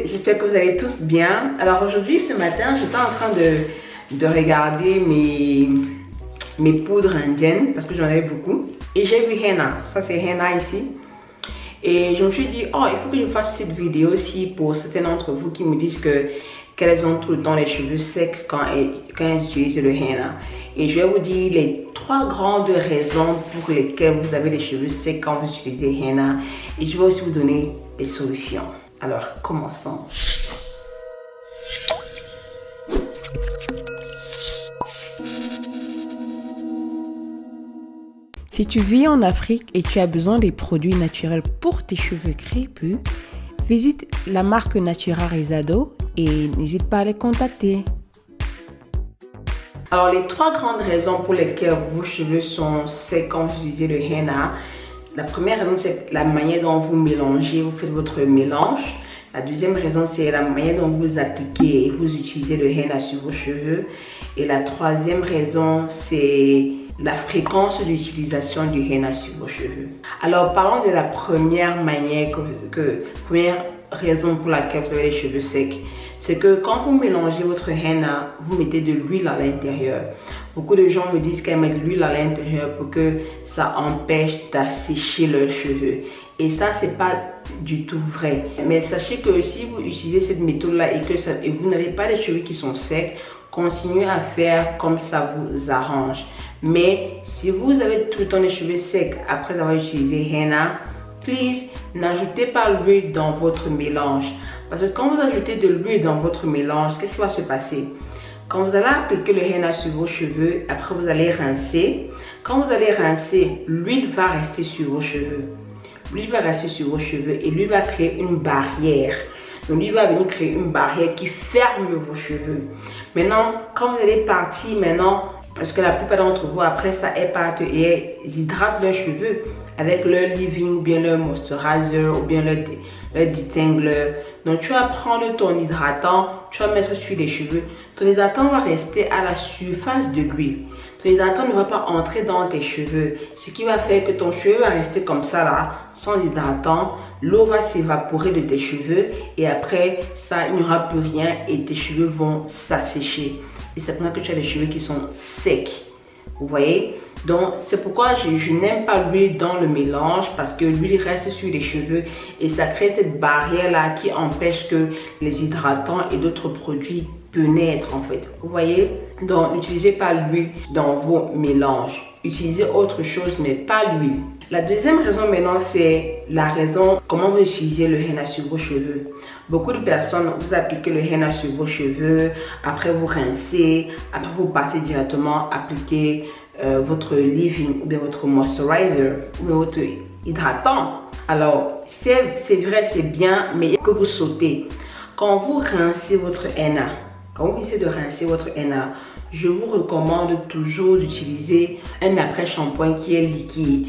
j'espère que vous allez tous bien. Alors aujourd'hui, ce matin, j'étais en train de regarder mes poudres indiennes parce que j'en avais beaucoup. Et j'ai vu henna, ça c'est henna ici. Et je me suis dit, oh, il faut que je fasse cette vidéo aussi pour certains d'entre vous qui me disent qu'elles ont tout le temps les cheveux secs quand elles utilisent le henna. Et je vais vous dire les 3 grandes raisons pour lesquelles vous avez les cheveux secs quand vous utilisez henna. Et je vais aussi vous donner des solutions. Alors, commençons. Si tu vis en Afrique et tu as besoin des produits naturels pour tes cheveux crépus, visite la marque Natura Rizado et n'hésite pas à les contacter. Alors, les 3 grandes raisons pour lesquelles vos cheveux sont secs quand vous utilisez le henna. La première raison, c'est la manière dont vous mélangez, vous faites votre mélange. La deuxième raison, c'est la manière dont vous appliquez et vous utilisez le henna sur vos cheveux. Et la troisième raison, c'est la fréquence d'utilisation du henna sur vos cheveux. Alors, parlons de la première manière, première raison pour laquelle vous avez les cheveux secs. C'est que quand vous mélangez votre henna, vous mettez de l'huile à l'intérieur. Beaucoup de gens me disent qu'elles mettent l'huile à l'intérieur pour que ça empêche d'assécher leurs cheveux. Et ça, c'est pas du tout vrai. Mais sachez que si vous utilisez cette méthode-là et vous n'avez pas les cheveux qui sont secs, continuez à faire comme ça vous arrange. Mais si vous avez tout le temps les cheveux secs après avoir utilisé henna, please, n'ajoutez pas l'huile dans votre mélange. Parce que quand vous ajoutez de l'huile dans votre mélange, qu'est-ce qui va se passer? Quand vous allez appliquer le henna sur vos cheveux, après vous allez rincer. Quand vous allez rincer, l'huile va rester sur vos cheveux. L'huile va rester sur vos cheveux et l'huile va créer une barrière. Donc l'huile va venir créer une barrière qui ferme vos cheveux. Maintenant, quand vous allez partir parce que la plupart d'entre vous, après ça, elles partent et elles hydratent leurs cheveux avec leur leave-in ou bien leur moisturizer ou bien leur detangler. Donc tu vas prendre ton hydratant, tu vas mettre sur les cheveux. Ton hydratant va rester à la surface de l'huile. Ton hydratant ne va pas entrer dans tes cheveux. Ce qui va faire que ton cheveu va rester comme ça là, sans hydratant. L'eau va s'évaporer de tes cheveux et après ça, il n'y aura plus rien et tes cheveux vont s'assécher. Et c'est pour ça que tu as les cheveux qui sont secs. Vous voyez? Donc c'est pourquoi je n'aime pas l'huile dans le mélange parce que l'huile reste sur les cheveux et ça crée cette barrière là qui empêche que les hydratants et d'autres produits pénètrent en fait. Vous voyez? Donc n'utilisez pas l'huile dans vos mélanges. Utilisez autre chose mais pas l'huile. La deuxième raison maintenant, c'est la raison comment vous utilisez le henna sur vos cheveux. Beaucoup de personnes, vous appliquez le henna sur vos cheveux, après vous rincez, après vous partez directement appliquer votre leave-in ou bien votre moisturizer ou bien votre hydratant. Alors, c'est vrai, c'est bien, mais il faut que vous sautez. Quand vous rincez votre henna, quand vous essayez de rincer votre henna, je vous recommande toujours d'utiliser un après-shampoing qui est liquide.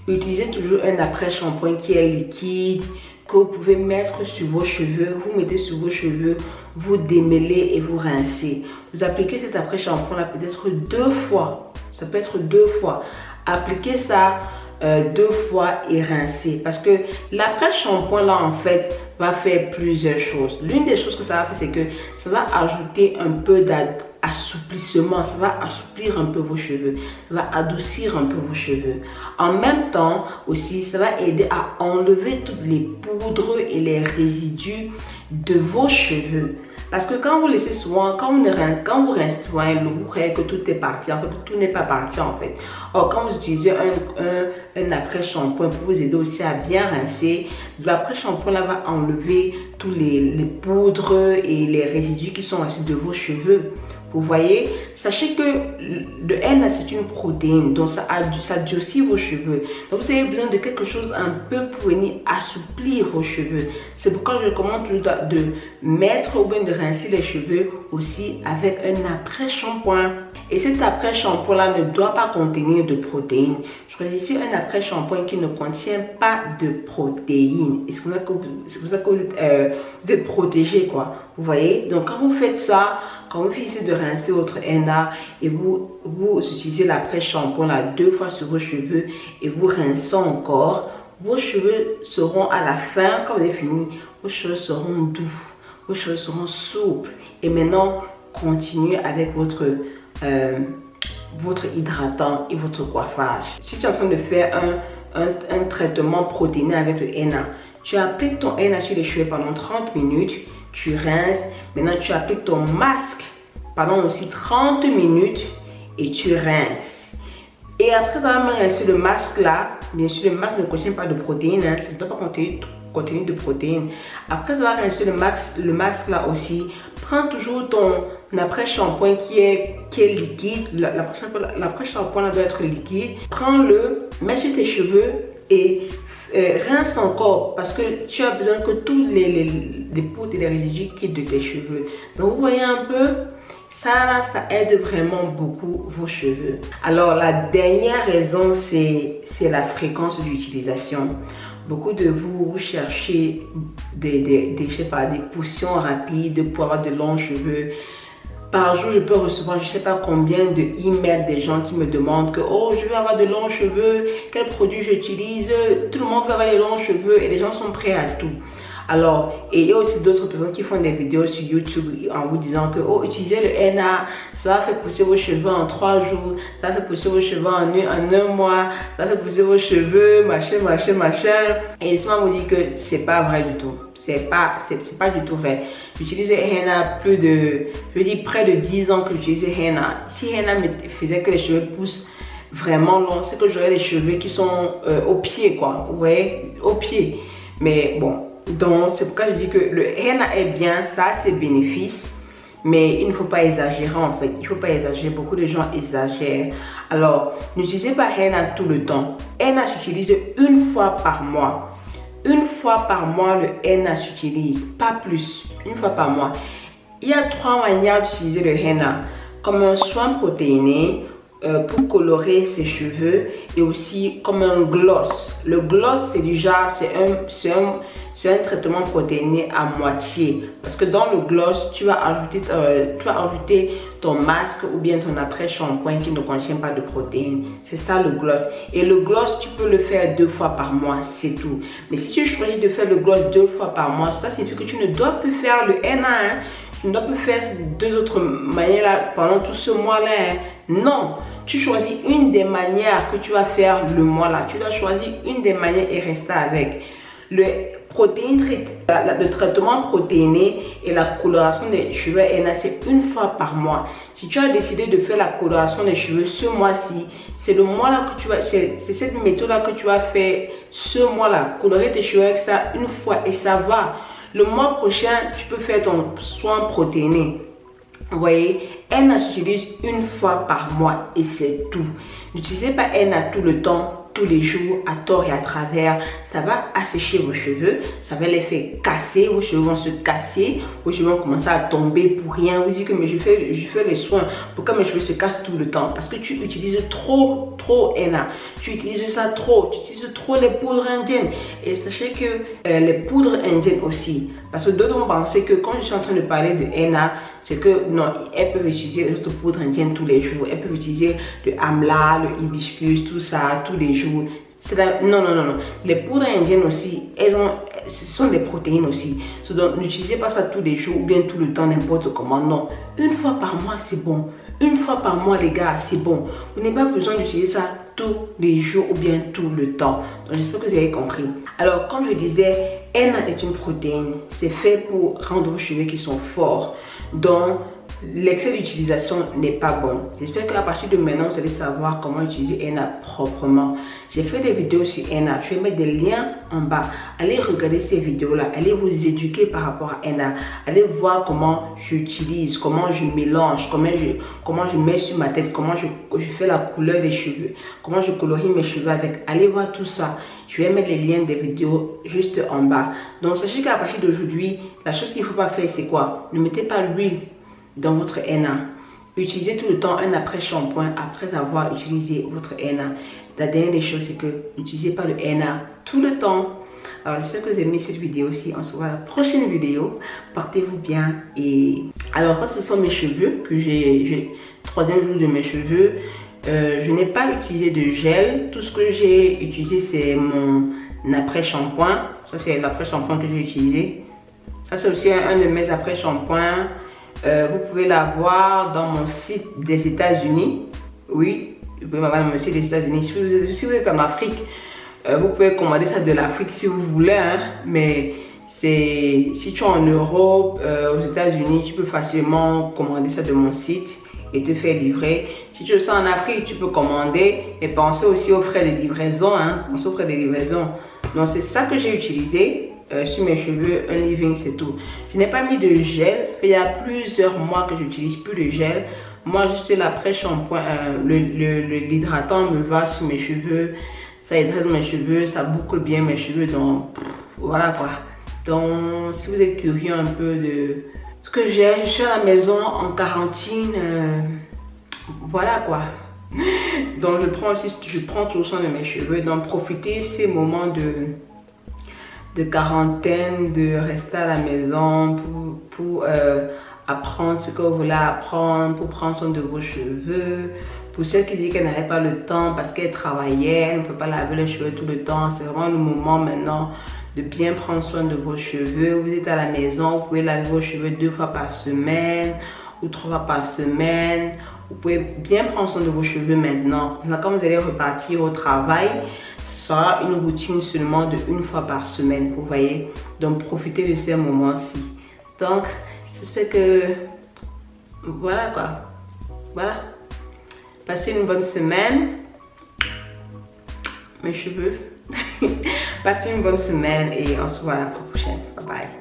Utilisez toujours un après-shampoing qui est liquide, que vous pouvez mettre sur vos cheveux. Vous mettez sur vos cheveux, vous démêlez et vous rincez. Vous appliquez cet après-shampoing là peut-être 2 fois. Ça peut être 2 fois. Appliquez ça 2 fois et rincez. Parce que l'après-shampoing là en fait va faire plusieurs choses. L'une des choses que ça va faire, c'est que ça va ajouter un peu d'assouplissement. Ça va assouplir un peu vos cheveux. Ça va adoucir un peu vos cheveux. En même temps aussi, ça va aider à enlever toutes les poudres et les résidus de vos cheveux. Parce que quand vous laissez souvent, quand vous rincez souvent l'eau, vous croyez que tout est parti. En fait, tout n'est pas parti en fait. Or, quand vous utilisez un après-shampoing pour vous aider aussi à bien rincer, l'après-shampoing là va enlever tous les poudres et les résidus qui sont restés de vos cheveux. Vous voyez, sachez que le henna c'est une protéine, donc ça durcit vos cheveux. Donc vous avez besoin de quelque chose un peu pour venir assouplir vos cheveux. C'est pourquoi je recommande toujours de mettre ou bien de rincer les cheveux aussi avec un après-shampoing. Et cet après-shampoing là ne doit pas contenir de protéines. Choisissez un après-shampoing qui ne contient pas de protéines. Et c'est pour ça que vous êtes protégé quoi. Vous voyez, donc quand vous faites ça, quand vous finissez de rincer votre henna et vous utilisez l'après-shampoing là 2 fois sur vos cheveux et vous rincez encore, vos cheveux seront à la fin, quand vous avez fini, vos cheveux seront doux, vos cheveux seront souples. Et maintenant, continuez avec votre hydratant et votre coiffage. Si tu es en train de faire un traitement protéiné avec le henna, tu appliques ton henna sur les cheveux pendant 30 minutes, tu rinces. Maintenant, tu appliques ton masque pendant aussi 30 minutes et tu rinces. Et après avoir rincé le masque là, bien sûr, le masque ne contient pas de protéines, hein, ça ne doit pas contenir de protéines. Après avoir rincé le masque là aussi, prends toujours ton après-shampoing qui est liquide. L'après-shampoing là doit être liquide. Prends-le, mets sur tes cheveux et rince encore parce que tu as besoin que tous les poudres et les résidus quittent de tes cheveux. Donc vous voyez un peu, ça aide vraiment beaucoup vos cheveux. Alors la dernière raison, c'est la fréquence d'utilisation. Beaucoup de vous cherchez des potions rapides pour avoir de longs cheveux. Par jour, je peux recevoir je ne sais pas combien de emails des gens qui me demandent que oh, je veux avoir de longs cheveux, quel produit j'utilise. Tout le monde veut avoir des longs cheveux et les gens sont prêts à tout. Alors, et il y a aussi d'autres personnes qui font des vidéos sur YouTube en vous disant que oh, utilisez le henna, ça va faire pousser vos cheveux en 3 jours, ça va faire pousser vos cheveux en un mois, ça va faire pousser vos cheveux, machin. Et laissez-moi vous dire que c'est pas vrai du tout. C'est pas du tout vrai. J'utilise le henna près de 10 ans que j'utilise le henna. Si henna me faisait que les cheveux poussent vraiment long, c'est que j'aurais des cheveux qui sont au pied, quoi. Vous voyez, au pied. Mais bon, donc c'est pourquoi je dis que le henna est bien, ça a ses bénéfices. Mais il ne faut pas exagérer en fait. Il ne faut pas exagérer. Beaucoup de gens exagèrent. Alors, n'utilisez pas henna tout le temps. Henna s'utilise une fois par mois. Une fois par mois, le henna s'utilise, pas plus, une fois par mois. Il y a 3 manières d'utiliser le henna, comme un soin protéiné pour colorer ses cheveux et aussi comme un gloss. Le gloss, c'est du genre, c'est un traitement protéiné à moitié parce que dans le gloss, tu vas ajouter ton masque ou bien ton après-shampoing qui ne contient pas de protéines. C'est ça le gloss. Et le gloss, tu peux le faire 2 fois par mois, c'est tout. Mais si tu choisis de faire le gloss 2 fois par mois, ça signifie que tu ne dois plus faire le henna, hein. Tu ne dois plus faire ces 2 autres manières là pendant tout ce mois là, hein. Non, tu choisis une des manières que tu vas faire le mois là. Tu dois choisir une des manières et rester avec. Le traitement protéiné et la coloration des cheveux henna, c'est une fois par mois. Si tu as décidé de faire la coloration des cheveux ce mois-ci, c'est le mois là que tu vas, c'est cette méthode là que tu vas faire ce mois-là. Colorer tes cheveux avec ça une fois et ça va. Le mois prochain, tu peux faire ton soin protéiné. Vous voyez, henna s'utilise une fois par mois et c'est tout. N'utilisez pas henna tout le temps, tous les jours, à tort et à travers. Ça va assécher vos cheveux, ça va les faire casser, vos cheveux vont se casser, vos cheveux vont commencer à tomber pour rien. Vous dites que mais je fais les soins, pourquoi mes cheveux se cassent tout le temps? Parce que tu utilises trop henna, tu utilises ça trop, tu utilises trop les poudres indiennes. Et sachez que les poudres indiennes aussi, parce que d'autres vont penser que quand je suis en train de parler de henna, c'est que non, elles peuvent utiliser les autres poudres indiennes tous les jours. Elles peuvent utiliser le amla, le hibiscus, tout ça tous les jours. Non. Les poudres indiennes aussi, ce sont des protéines aussi. Donc n'utilisez pas ça tous les jours ou bien tout le temps, n'importe comment. Non, une fois par mois, c'est bon. Une fois par mois, les gars, c'est bon. Vous n'avez pas besoin d'utiliser ça tous les jours ou bien tout le temps. Donc j'espère que vous avez compris. Alors, comme je disais, henna est une protéine. C'est fait pour rendre vos cheveux qui sont forts. Donc, l'excès d'utilisation n'est pas bon. J'espère qu'à partir de maintenant, vous allez savoir comment utiliser henna proprement. J'ai fait des vidéos sur henna. Je vais mettre des liens en bas. Allez regarder ces vidéos-là. Allez vous éduquer par rapport à henna. Allez voir comment j'utilise, comment je mélange, comment je mets sur ma tête, comment je fais la couleur des cheveux, comment je colorie mes cheveux avec. Allez voir tout ça. Je vais mettre les liens des vidéos juste en bas. Donc, sachez qu'à partir d'aujourd'hui, la chose qu'il ne faut pas faire, c'est quoi? Ne mettez pas l'huile dans votre henna. Utilisez tout le temps un après-shampoing après avoir utilisé votre henna. La dernière des choses, c'est que n'utilisez pas le henna tout le temps. Alors, j'espère que vous aimez cette vidéo aussi. On se voit à la prochaine vidéo. Portez-vous bien. Et alors, ça, ce sont mes cheveux que j'ai 3e jour de mes cheveux. Je n'ai pas utilisé de gel. Tout ce que j'ai utilisé, c'est mon après-shampoing. Ça, c'est l'après-shampoing que j'ai utilisé. Ça c'est aussi un de mes après-shampoings. Vous pouvez l'avoir dans mon site des États-Unis. Oui, vous pouvez m'avoir dans mon site des États-Unis. Si vous êtes en Afrique, vous pouvez commander ça de l'Afrique si vous voulez, hein. Mais si tu es en Europe, aux États-Unis, tu peux facilement commander ça de mon site et te faire livrer. Si tu le sens en Afrique, tu peux commander, mais pensez aussi aux frais de livraison, hein. Pensez aux frais de livraison. Donc c'est ça que j'ai utilisé sur mes cheveux, un leave-in, c'est tout. Je n'ai pas mis de gel, ça fait il y a plusieurs mois que j'utilise plus de gel. Moi juste l'après-shampoing, l'hydratant me va sur mes cheveux, ça hydrate mes cheveux, ça boucle bien mes cheveux, donc voilà quoi. Donc si vous êtes curieux un peu de ce que j'ai, je suis à la maison en quarantaine, voilà quoi. Donc je prends tout soin de mes cheveux, donc profitez ces moments de quarantaine, de rester à la maison pour apprendre ce que vous voulez apprendre, pour prendre soin de vos cheveux. Pour celles qui disent qu'elles n'avaient pas le temps parce qu'elles travaillaient, elles ne peuvent pas laver les cheveux tout le temps, c'est vraiment le moment maintenant de bien prendre soin de vos cheveux. Vous êtes à la maison, vous pouvez laver vos cheveux 2 fois par semaine ou 3 fois par semaine. Vous pouvez bien prendre soin de vos cheveux maintenant. Quand vous allez repartir au travail, ce sera une routine seulement de 1 fois par semaine, vous voyez. Donc profitez de ces moments-ci. Donc j'espère que voilà quoi. Voilà. Passez une bonne semaine. Mes cheveux. Passez une bonne semaine et on se voit la prochaine. Bye bye.